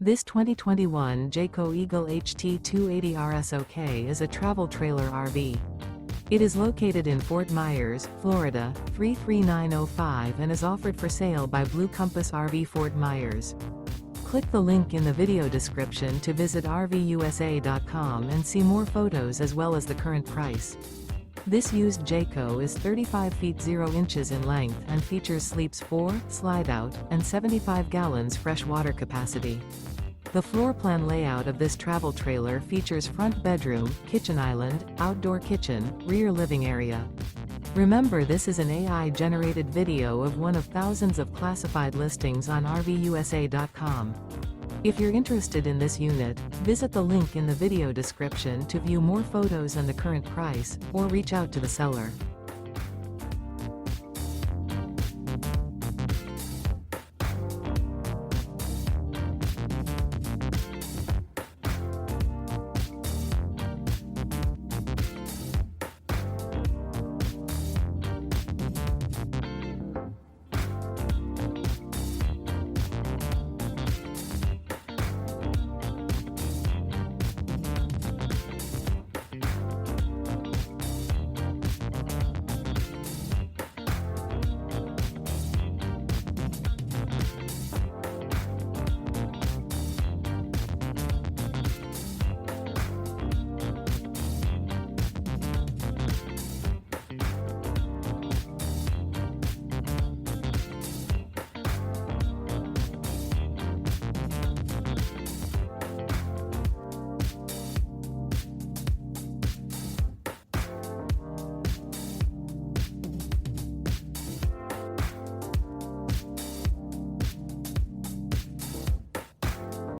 This 2021 Jayco Eagle HT 280 RSOK is a travel trailer RV. It is located in Fort Myers, Florida, 33905 and is offered for sale by Blue Compass RV Fort Myers. Click the link in the video description to visit RVUSA.com and see more photos as well as the current price. This used Jayco is 35 feet 0 inches in length and features sleeps 4, slide-out, and 75 gallons fresh water capacity. The floor plan layout of this travel trailer features front bedroom, kitchen island, outdoor kitchen, rear living area. Remember, this is an AI-generated video of one of thousands of classified listings on RVUSA.com. If you're interested in this unit, visit the link in the video description to view more photos and the current price, or reach out to the seller.